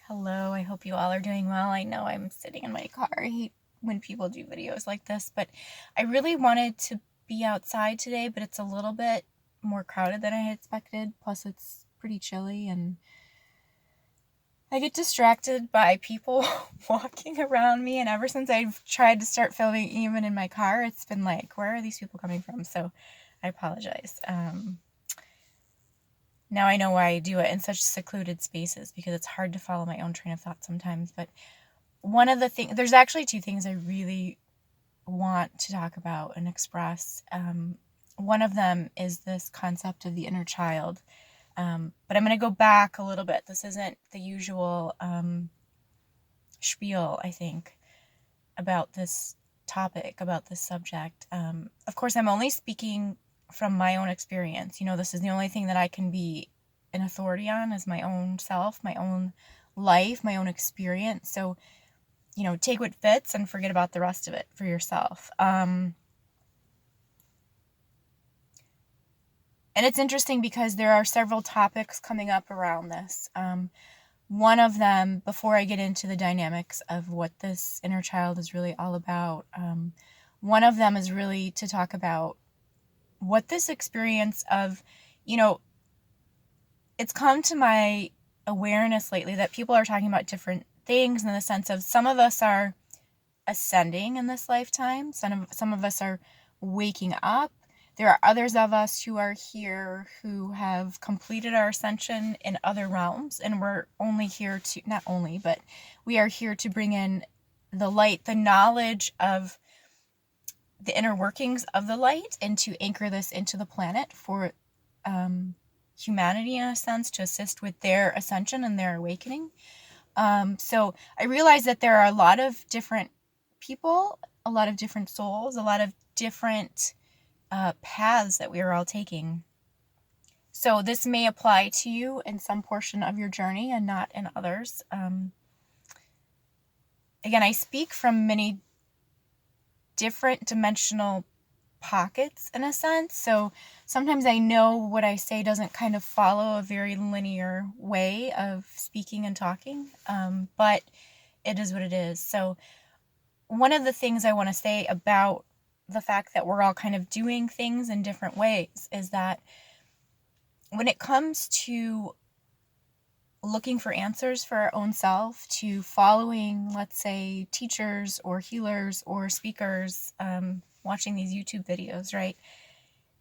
Hello, I hope you all are doing well. I know I'm sitting in my car. I hate when people do videos like this, but I really wanted to be outside today, but it's a little bit more crowded than I had expected. Plus, it's pretty chilly, and I get distracted by people walking around me. And ever since I've tried to start filming, even in my car, it's been like, where are these people coming from? So I apologize. Now I know why I do it in such secluded spaces, because it's hard to follow my own train of thought sometimes. But one of the things, there's actually two things I really want to talk about and express. One of them is this concept of the inner child. But I'm going to go back a little bit. This isn't the usual spiel, I think, about this topic, about this subject. Of course, I'm only speaking from my own experience. This is the only thing that I can be an authority on, is my own self, my own life, my own experience. So, take what fits and forget about the rest of it for yourself. And it's interesting because there are several topics coming up around this. One of them, before I get into the dynamics of what this inner child is really all about, one of them is really to talk about what this experience of, it's come to my awareness lately that people are talking about different things, in the sense of some of us are ascending in this lifetime. Some of us are waking up. There are others of us who are here who have completed our ascension in other realms, and we're only here to, not only, but we are here to bring in the light, the knowledge of the inner workings of the light, and to anchor this into the planet for humanity, in a sense, to assist with their ascension and their awakening. So I realize that there are a lot of different people, a lot of different souls, a lot of different paths that we are all taking. So this may apply to you in some portion of your journey and not in others. Again, I speak from many different dimensional pockets, in a sense. So sometimes I know what I say doesn't kind of follow a very linear way of speaking and talking, but it is what it is. So one of the things I want to say about the fact that we're all kind of doing things in different ways is that when it comes to looking for answers for our own self, to following, let's say, teachers or healers or speakers, watching these YouTube videos, right?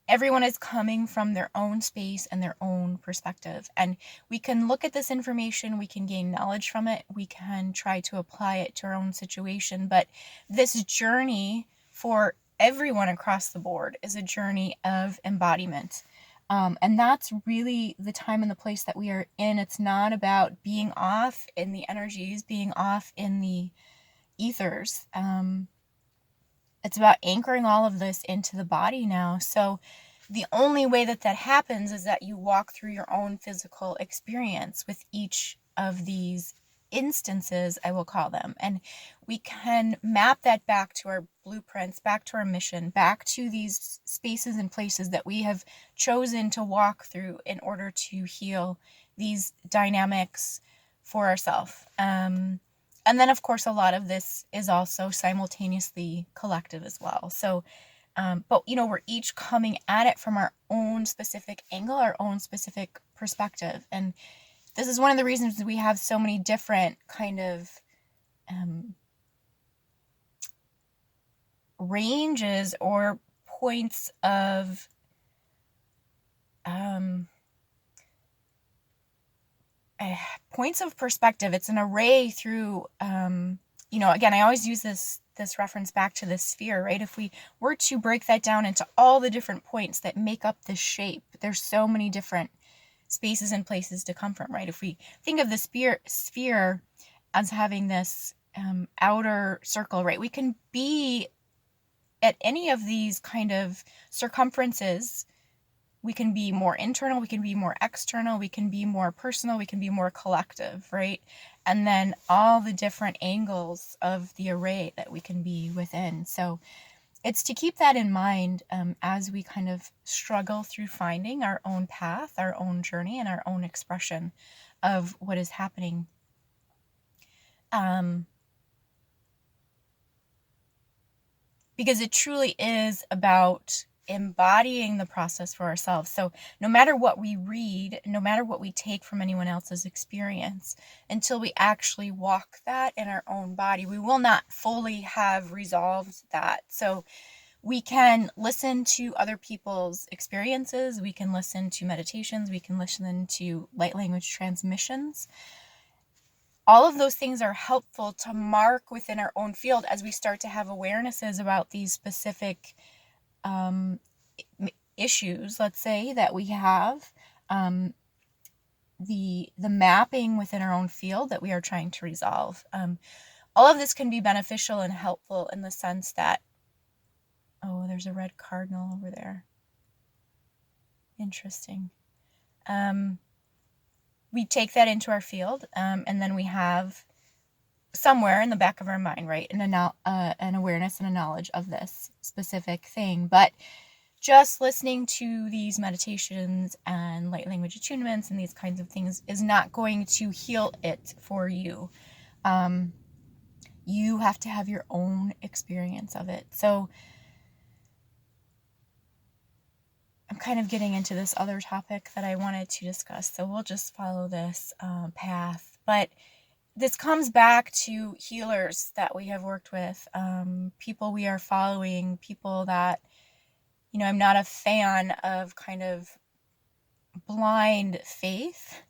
Everyone is coming from their own space and their own perspective. And we can look at this information, we can gain knowledge from it, we can try to apply it to our own situation. But this journey for everyone across the board is a journey of embodiment. And that's really the time and the place that we are in. It's not about being off in the energies, being off in the ethers. It's about anchoring all of this into the body now. So the only way that happens is that you walk through your own physical experience with each of these instances, I will call them. And we can map that back to our blueprints, back to our mission, back to these spaces and places that we have chosen to walk through in order to heal these dynamics for ourselves. And then, of course, a lot of this is also simultaneously collective as well. So, but, we're each coming at it from our own specific angle, our own specific perspective. And this is one of the reasons we have so many different kind of ranges or points of perspective. It's an array through, again, I always use this reference back to this sphere, right? If we were to break that down into all the different points that make up this shape, there's so many different spaces and places to come from, right? If we think of the sphere as having this outer circle, right? We can be at any of these kind of circumferences. We can be more internal, we can be more external, we can be more personal, we can be more collective, right? And then all the different angles of the array that we can be within. So it's to keep that in mind as we kind of struggle through finding our own path, our own journey, and our own expression of what is happening Because it truly is about embodying the process for ourselves. So no matter what we read, no matter what we take from anyone else's experience, until we actually walk that in our own body, we will not fully have resolved that. So we can listen to other people's experiences, we can listen to meditations, we can listen to light language transmissions. All of those things are helpful to mark within our own field as we start to have awarenesses about these specific issues, let's say, that we have, the mapping within our own field that we are trying to resolve. All of this can be beneficial and helpful in the sense that, oh, there's a red cardinal over there. Interesting. We take that into our field, and then we have somewhere in the back of our mind, right, an awareness and a knowledge of this specific thing. But just listening to these meditations and light language attunements and these kinds of things is not going to heal it for you. You have to have your own experience of it. So I'm kind of getting into this other topic that I wanted to discuss, so we'll just follow this path. But this comes back to healers that we have worked with, people we are following, people that, I'm not a fan of kind of blind faith.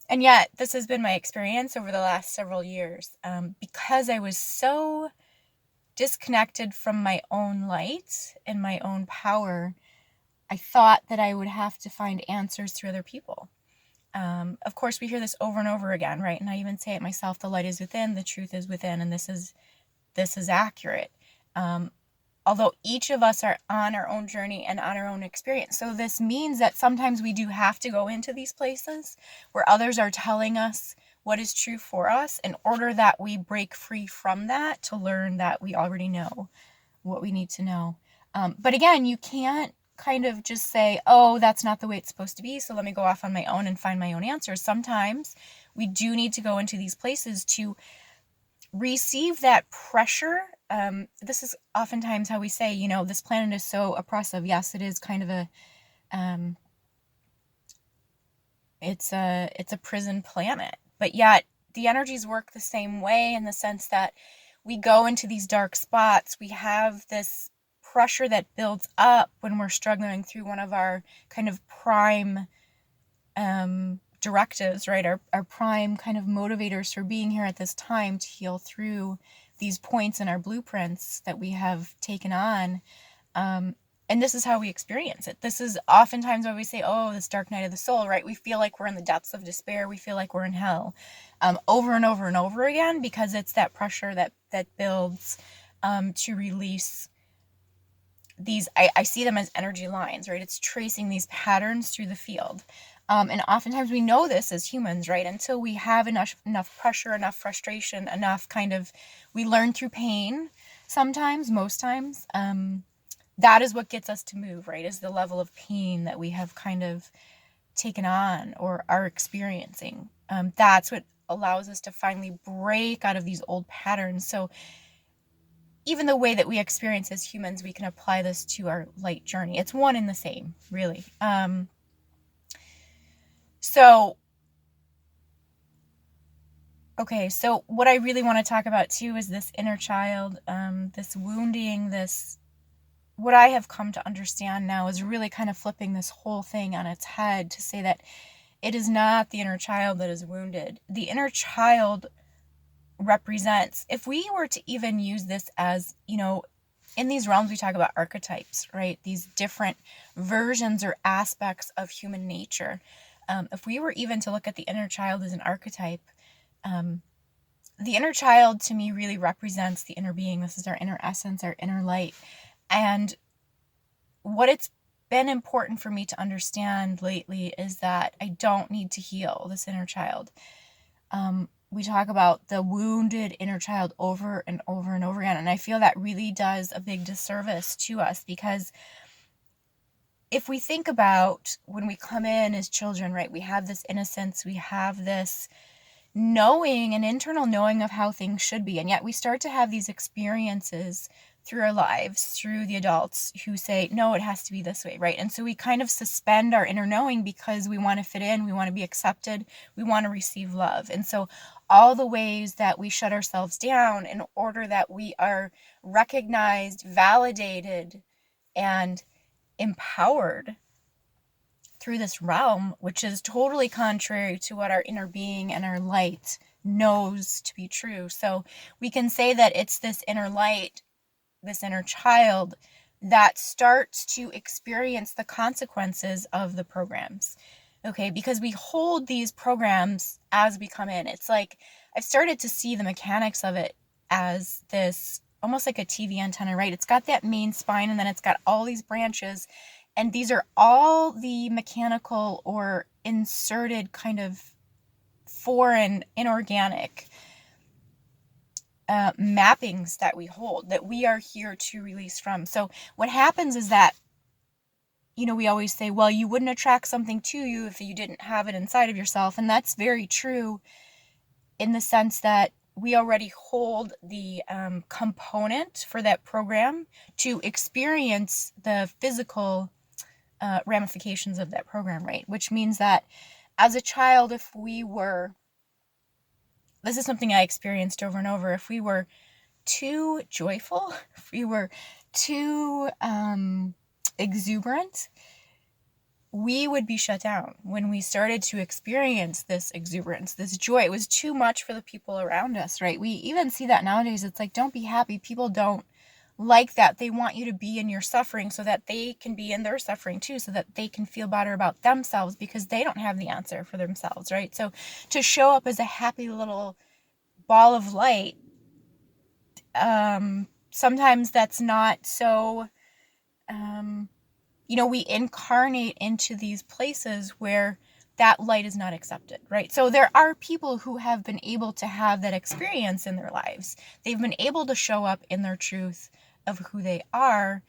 And yet, this has been my experience over the last several years, because I was so disconnected from my own light and my own power. I thought that I would have to find answers through other people. Of course, we hear this over and over again, right? And I even say it myself: the light is within, the truth is within, and this is accurate. Although each of us are on our own journey and on our own experience. So this means that sometimes we do have to go into these places where others are telling us what is true for us in order that we break free from that to learn that we already know what we need to know. But again, you can't kind of just say, oh, that's not the way it's supposed to be, so let me go off on my own and find my own answers. Sometimes we do need to go into these places to receive that pressure. This is oftentimes how we say, this planet is so oppressive. Yes, it is kind of a, it's a prison planet, but yet the energies work the same way in the sense that we go into these dark spots. We have this pressure that builds up when we're struggling through one of our kind of prime directives, right? Our prime kind of motivators for being here at this time to heal through these points in our blueprints that we have taken on. And this is how we experience it. This is oftentimes why we say, oh, this dark night of the soul, right? We feel like we're in the depths of despair. We feel like we're in hell, over and over and over again, because it's that pressure that builds to release these. I see them as energy lines, right? It's tracing these patterns through the field. And oftentimes we know this as humans, right? Until we have enough pressure, enough frustration, enough we learn through pain sometimes, most times. That is what gets us to move, right? Is the level of pain that we have kind of taken on or are experiencing. That's what allows us to finally break out of these old patterns. So even the way that we experience as humans, we can apply this to our light journey. It's one and the same, really. So what I really want to talk about too is this inner child, this wounding, what I have come to understand now is really kind of flipping this whole thing on its head to say that it is not the inner child that is wounded. The inner child represents, if we were to even use this as, in these realms we talk about archetypes, right? These different versions or aspects of human nature. If we were even to look at the inner child as an archetype, the inner child to me really represents the inner being. This is our inner essence, our inner light. And what it's been important for me to understand lately is that I don't need to heal this inner child. We talk about the wounded inner child over and over and over again. And I feel that really does a big disservice to us, because if we think about when we come in as children, right, we have this innocence, we have this, knowing, an internal knowing of how things should be. And yet we start to have these experiences through our lives, through the adults who say, no, it has to be this way, right? And so we kind of suspend our inner knowing because we want to fit in, we want to be accepted, we want to receive love. And so all the ways that we shut ourselves down in order that we are recognized, validated, and empowered through this realm, which is totally contrary to what our inner being and our light knows to be true. So we can say that it's this inner light, this inner child, that starts to experience the consequences of the programs. Okay, because we hold these programs as we come in. It's like I've started to see the mechanics of it as this almost like a TV antenna, right? It's got that main spine and then it's got all these branches, and these are all the mechanical or inserted kind of foreign, inorganic mappings that we hold, that we are here to release from. So what happens is that, we always say, well, you wouldn't attract something to you if you didn't have it inside of yourself. And that's very true in the sense that we already hold the component for that program to experience the physical ramifications of that program, right? Which means that as a child, this is something I experienced over and over, if we were too joyful, if we were too exuberant, we would be shut down. When we started to experience this exuberance, this joy, it was too much for the people around us, right? We even see that nowadays. It's like, don't be happy. People don't like that. They want you to be in your suffering so that they can be in their suffering too, so that they can feel better about themselves because they don't have the answer for themselves, right? So to show up as a happy little ball of light, sometimes that's not so, we incarnate into these places where that light is not accepted, right? So there are people who have been able to have that experience in their lives. They've been able to show up in their truth of who they are,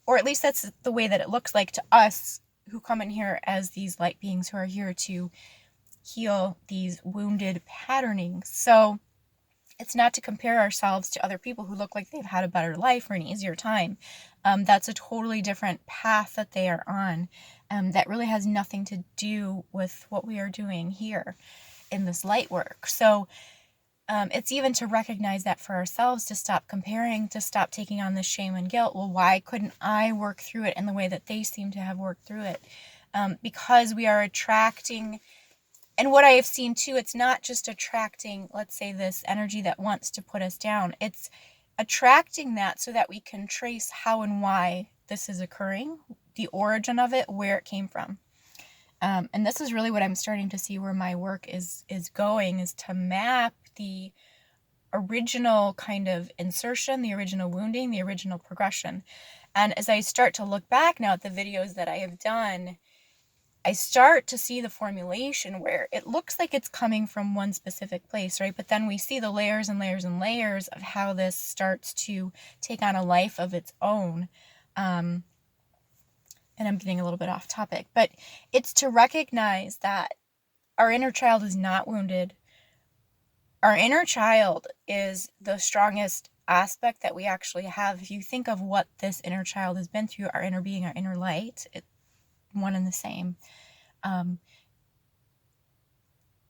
or at least that's the way that it looks like to us who come in here as these light beings who are here to heal these wounded patternings. So it's not to compare ourselves to other people who look like they've had a better life or an easier time. That's a totally different path that they are on. That really has nothing to do with what we are doing here in this light work. So it's even to recognize that for ourselves, to stop comparing, to stop taking on this shame and guilt. Well, why couldn't I work through it in the way that they seem to have worked through it? Because we are attracting. And what I have seen too, it's not just attracting, let's say, this energy that wants to put us down. It's attracting that so that we can trace how and why this is occurring, the origin of it, where it came from. And this is really what I'm starting to see where my work is going, is to map the original kind of insertion, the original wounding, the original progression. And as I start to look back now at the videos that I have done, I start to see the formulation where it looks like it's coming from one specific place, right? But then we see the layers and layers and layers of how this starts to take on a life of its own. And I'm getting a little bit off topic, but it's to recognize that our inner child is not wounded. Our inner child is the strongest aspect that we actually have. If you think of what this inner child has been through, our inner being, our inner light, it's one and the same.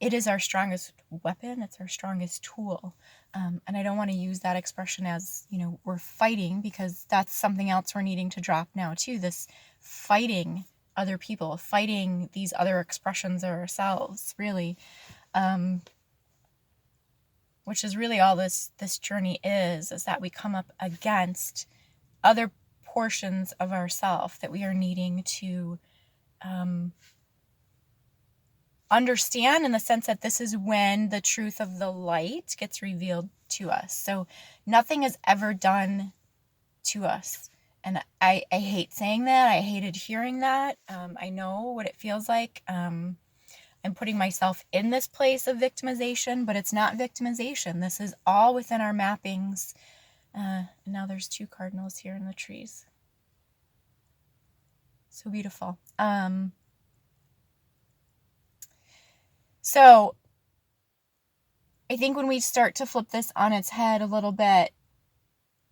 It is our strongest weapon. It's our strongest tool. And I don't want to use that expression as, we're fighting, because that's something else we're needing to drop now too. This fighting other people, fighting these other expressions of ourselves, really. Which is really all this journey is that we come up against other portions of ourself that we are needing to understand, in the sense that this is when the truth of the light gets revealed to us. So nothing is ever done to us. And I hate saying that. I hated hearing that. I know what it feels like. I'm putting myself in this place of victimization, but it's not victimization. This is all within our mappings. And now there's 2 cardinals here in the trees. So beautiful. So I think when we start to flip this on its head a little bit,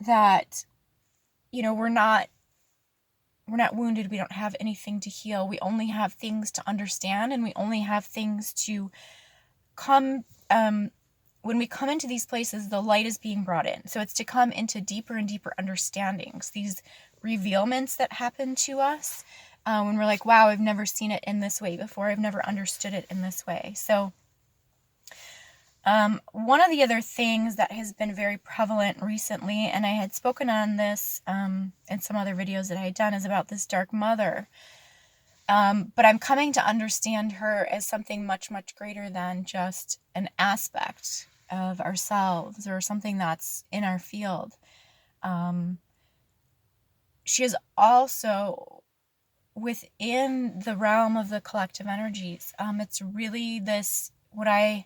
that, we're not wounded, we don't have anything to heal, we only have things to understand, and we only have things to come, when we come into these places, the light is being brought in. So it's to come into deeper and deeper understandings, these revealments that happen to us, when we're like, wow, I've never seen it in this way before, I've never understood it in this way. So one of the other things that has been very prevalent recently, and I had spoken on this in some other videos that I had done, is about this dark mother. But I'm coming to understand her as something much, much greater than just an aspect of ourselves or something that's in our field. She is also within the realm of the collective energies. It's really this, what I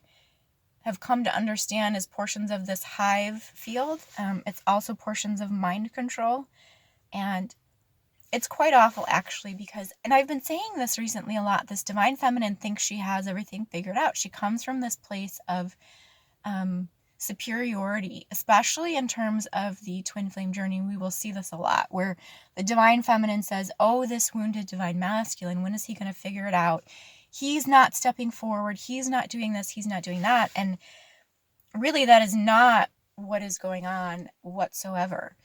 have come to understand as portions of this hive field. It's also portions of mind control. And it's quite awful, actually, because, and I've been saying this recently a lot, this divine feminine thinks she has everything figured out. She comes from this place of superiority, especially in terms of the twin flame journey. We will see this a lot, where the divine feminine says, oh, this wounded divine masculine, when is he going to figure it out? He's not stepping forward. He's not doing this. He's not doing that. And really, that is not what is going on whatsoever.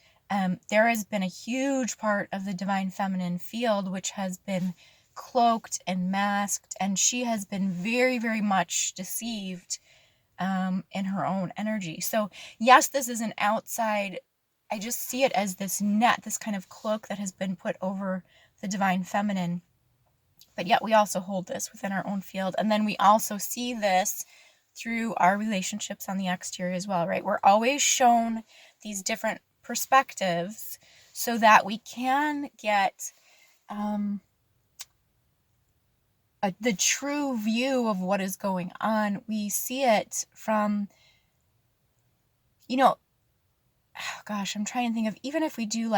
There has been a huge part of the divine feminine field which has been cloaked and masked, and she has been very, very much deceived in her own energy. So yes, this is an outside, I just see it as this net, this kind of cloak that has been put over the divine feminine. But yet we also hold this within our own field. And then we also see this through our relationships on the exterior as well, right? We're always shown these different perspectives so that we can get the true view of what is going on. We see it from, oh gosh, I'm trying to think of, even if we do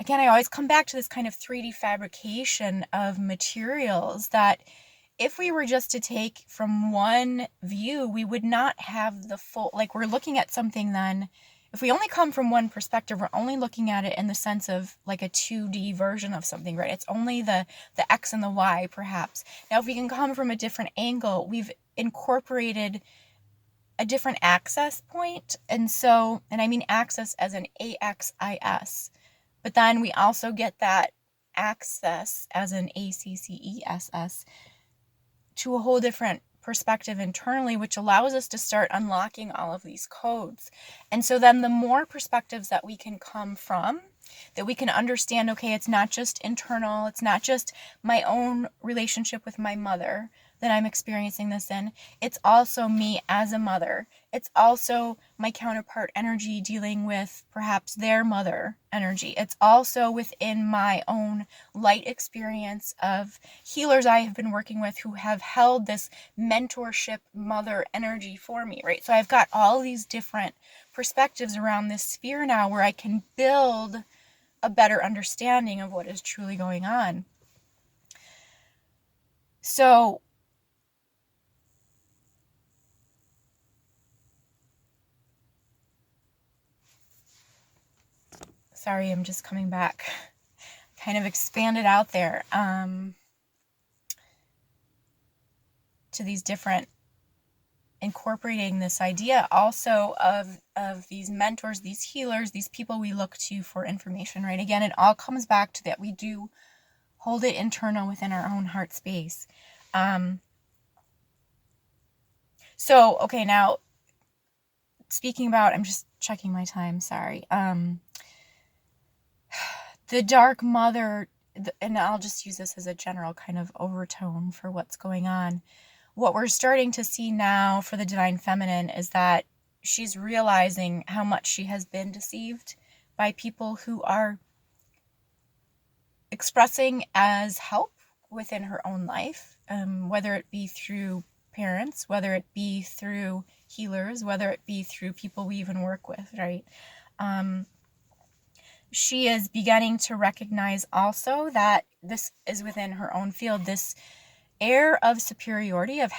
again, I always come back to this kind of 3D fabrication of materials, that if we were just to take from one view, we would not have the full, we're looking at something then, if we only come from one perspective, we're only looking at it in the sense of a 2D version of something, right? It's only the X and the Y, perhaps. Now, if we can come from a different angle, we've incorporated a different access point. And I mean access as an AXIS. But then we also get that access as an ACCESS to a whole different perspective internally, which allows us to start unlocking all of these codes. And so then the more perspectives that we can come from, that we can understand, okay, it's not just internal, it's not just my own relationship with my mother that I'm experiencing this in, it's also me as a mother. It's also my counterpart energy dealing with perhaps their mother energy. It's also within my own light experience of healers I have been working with who have held this mentorship mother energy for me, right? So I've got all these different perspectives around this sphere now where I can build a better understanding of what is truly going on. So sorry, I'm just coming back. Kind of expanded out there to these different, incorporating this idea also of these mentors, these healers, these people we look to for information, right? Again, it all comes back to that we do hold it internal within our own heart space. So, okay, now speaking about, I'm just checking my time, sorry. The dark mother, and I'll just use this as a general kind of overtone for what's going on. What we're starting to see now for the divine feminine is that she's realizing how much she has been deceived by people who are expressing as help within her own life, whether it be through parents, whether it be through healers, whether it be through people we even work with, right? She is beginning to recognize also that this is within her own field. This air of superiority, of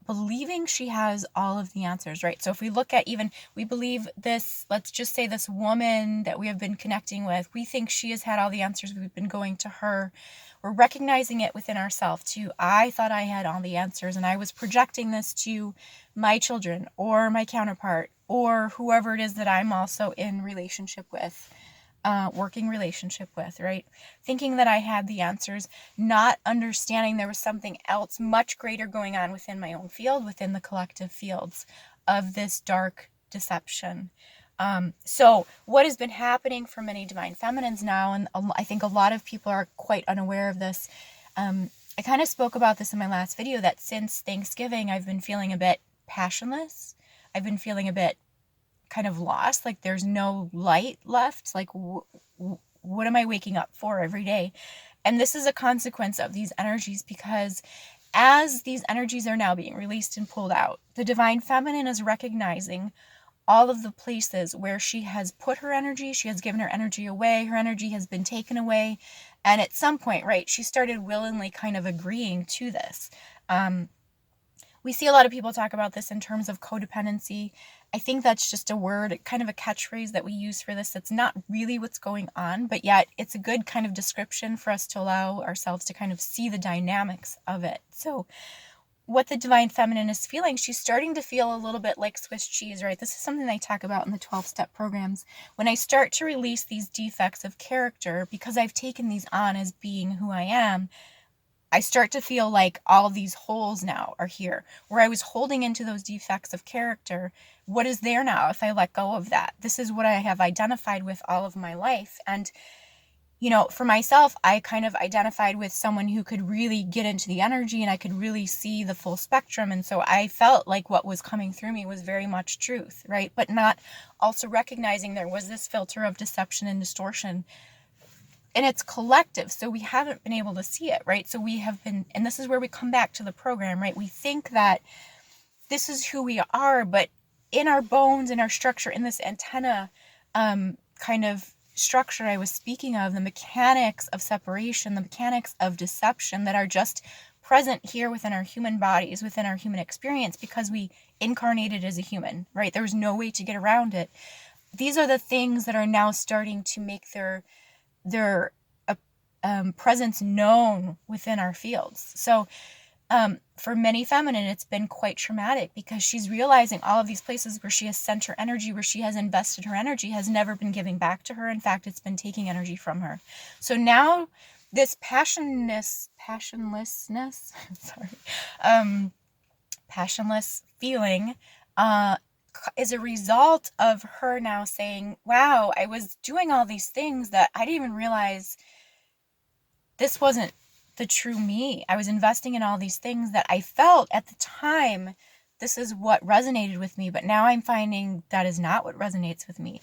believing she has all of the answers, right? So if we look at we believe this, let's just say this woman that we have been connecting with, we think she has had all the answers, we've been going to her. We're recognizing it within ourselves too. I thought I had all the answers, and I was projecting this to my children or my counterpart or whoever it is that I'm also in relationship with. Working relationship with, right? Thinking that I had the answers, not understanding there was something else much greater going on within my own field, within the collective fields of this dark deception. So what has been happening for many divine feminines now, and I think a lot of people are quite unaware of this. I kind of spoke about this in my last video, that since Thanksgiving, I've been feeling a bit passionless. I've been feeling a bit kind of lost, like there's no light left, like what am I waking up for every day? And this is a consequence of these energies, because as these energies are now being released and pulled out, the divine feminine is recognizing all of the places where she has put her energy, she has given her energy away, her energy has been taken away, and at some point, right, she started willingly kind of agreeing to this. We see a lot of people talk about this in terms of codependency. I think that's just a word, kind of a catchphrase that we use for this. It's not really what's going on, but yet it's a good kind of description for us to allow ourselves to kind of see the dynamics of it. So what the divine feminine is feeling, she's starting to feel a little bit like Swiss cheese, right? This is something I talk about in the 12-step programs. When I start to release these defects of character, because I've taken these on as being who I am, I start to feel like all of these holes now are here, where I was holding into those defects of character. What is there now if I let go of that? This is what I have identified with all of my life. And, for myself, I kind of identified with someone who could really get into the energy, and I could really see the full spectrum. And so I felt like what was coming through me was very much truth, right? But not also recognizing there was this filter of deception and distortion. And it's collective, so we haven't been able to see it, right? So we have been, and this is where we come back to the program, right? We think that this is who we are, but in our bones, in our structure, in this antenna kind of structure I was speaking of, the mechanics of separation, the mechanics of deception that are just present here within our human bodies, within our human experience, because we incarnated as a human, right? There was no way to get around it. These are the things that are now starting to make their presence known within our fields. So for many feminine, it's been quite traumatic, because she's realizing all of these places where she has sent her energy, where she has invested her energy, has never been giving back to her. In fact, it's been taking energy from her. So now this passionlessness, passionless feeling is a result of her now saying, wow, I was doing all these things that I didn't even realize this wasn't the true me. I was investing in all these things that I felt at the time this is what resonated with me, but now I'm finding that is not what resonates with me.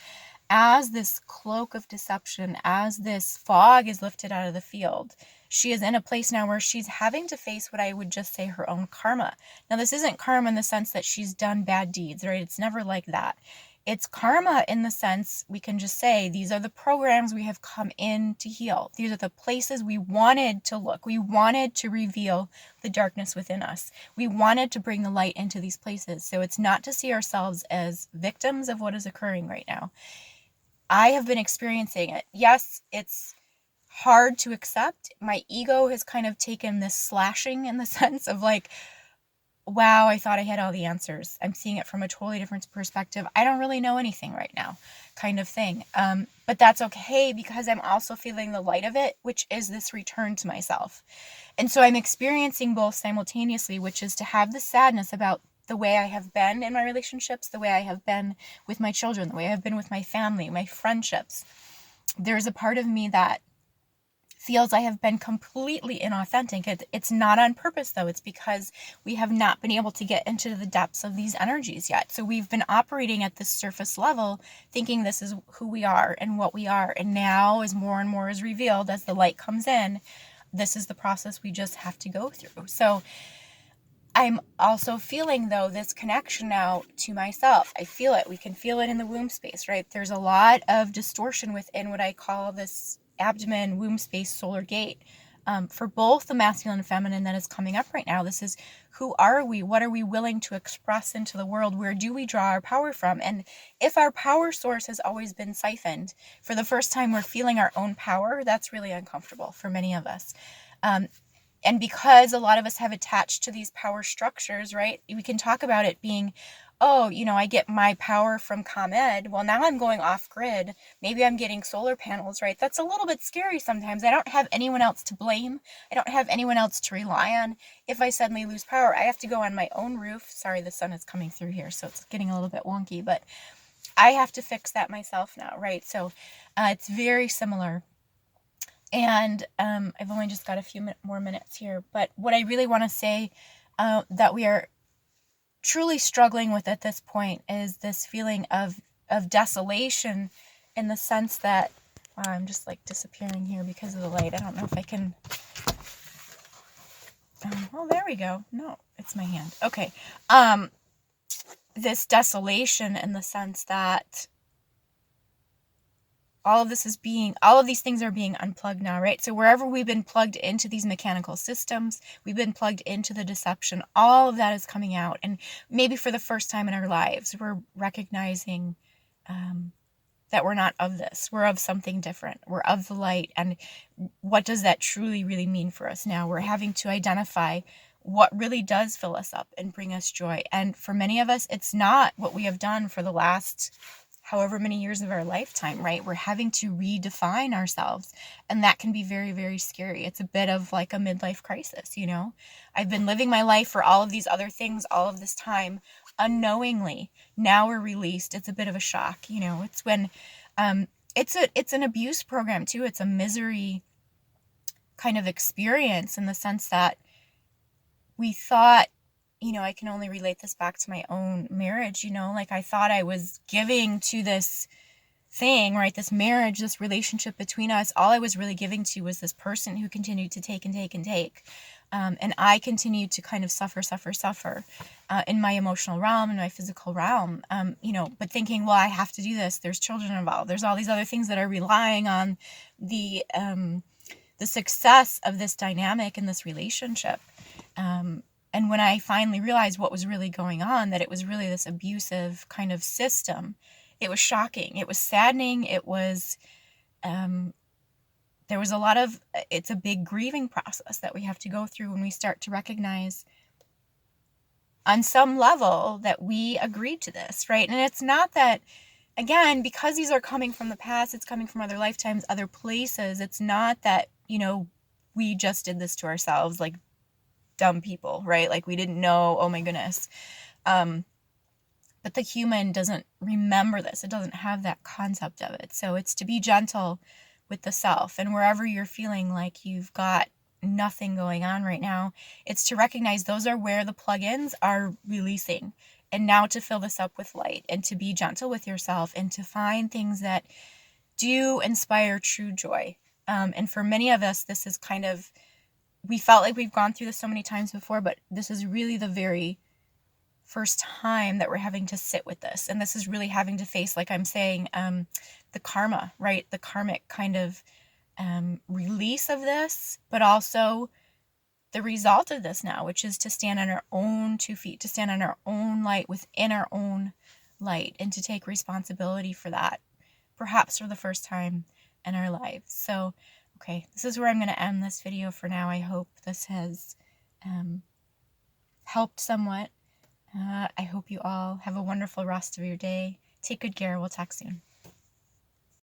As this cloak of deception, as this fog is lifted out of the field, she is in a place now where she's having to face what I would just say her own karma. Now, this isn't karma in the sense that she's done bad deeds, right? It's never like that. It's karma in the sense we can just say these are the programs we have come in to heal. These are the places we wanted to look. We wanted to reveal the darkness within us. We wanted to bring the light into these places. So it's not to see ourselves as victims of what is occurring right now. I have been experiencing it. Yes, it's hard to accept. My ego has kind of taken this slashing in the sense of like, wow, I thought I had all the answers. I'm seeing it from a totally different perspective. I don't really know anything right now, kind of thing. But that's okay, because I'm also feeling the light of it, which is this return to myself. And so I'm experiencing both simultaneously, which is to have the sadness about the way I have been in my relationships, the way I have been with my children, the way I've been with my family, my friendships. There's a part of me that feels I have been completely inauthentic. It's not on purpose, though. It's because we have not been able to get into the depths of these energies yet. So we've been operating at this surface level, thinking this is who we are and what we are. And now, as more and more is revealed, as the light comes in, this is the process we just have to go through. So I'm also feeling, though, this connection now to myself. I feel it. We can feel it in the womb space, right? There's a lot of distortion within what I call this abdomen womb space solar gate. for both the masculine and feminine that is coming up right now. This is, who are we? What are we willing to express into the world? Where do we draw our power from? And if our power source has always been siphoned, for the first time we're feeling our own power, that's really uncomfortable for many of us. And because a lot of us have attached to these power structures, right, we can talk about it being, oh, I get my power from ComEd. Well, now I'm going off grid. Maybe I'm getting solar panels, right? That's a little bit scary sometimes. I don't have anyone else to blame. I don't have anyone else to rely on. If I suddenly lose power, I have to go on my own roof. Sorry, the sun is coming through here, so it's getting a little bit wonky, but I have to fix that myself now, right? So it's very similar. And I've only just got a few more minutes here. But what I really want to say that we are truly struggling with at this point is this feeling of desolation, in the sense that, wow, I'm just like disappearing here because of the light. I don't know if I can. Oh, there we go. No, it's my hand. Okay. This desolation in the sense that all of these things are being unplugged now, right? So wherever we've been plugged into these mechanical systems, we've been plugged into the deception, all of that is coming out. And maybe for the first time in our lives, we're recognizing that we're not of this. We're of something different. We're of the light. And what does that truly, really mean for us now? We're having to identify what really does fill us up and bring us joy. And for many of us, it's not what we have done for the last however many years of our lifetime, right? We're having to redefine ourselves, and that can be very, very scary. It's a bit of like a midlife crisis, I've been living my life for all of these other things all of this time unknowingly. Now we're released. It's a bit of a shock, It's when it's an abuse program too. It's a misery kind of experience, in the sense that we thought, I can only relate this back to my own marriage, like I thought I was giving to this thing, right? This marriage, this relationship between us. All I was really giving to was this person who continued to take and take and take. And I continued to kind of suffer in my emotional realm, in my physical realm, but thinking, well, I have to do this. There's children involved. There's all these other things that are relying on the success of this dynamic in this relationship. And when I finally realized what was really going on, that it was really this abusive kind of system, it was shocking. It was saddening. It was, there was a lot of, it's a big grieving process that we have to go through when we start to recognize on some level that we agreed to this, right? And it's not that, again, because these are coming from the past, it's coming from other lifetimes, other places. It's not that, we just did this to ourselves, like dumb people, right? Like we didn't know, oh my goodness. But the human doesn't remember this. It doesn't have that concept of it. So it's to be gentle with the self. And wherever you're feeling like you've got nothing going on right now, it's to recognize those are where the plugins are releasing. And now to fill this up with light, and to be gentle with yourself, and to find things that do inspire true joy. And for many of us, this is kind of, we felt like we've gone through this so many times before, but this is really the very first time that we're having to sit with this. And this is really having to face, like I'm saying, the karma, right? The karmic kind of release of this, but also the result of this now, which is to stand on our own 2 feet, to stand on our own light, within our own light, and to take responsibility for that, perhaps for the first time in our lives. So, okay, this is where I'm going to end this video for now. I hope this has helped somewhat. I hope you all have a wonderful rest of your day. Take good care. We'll talk soon.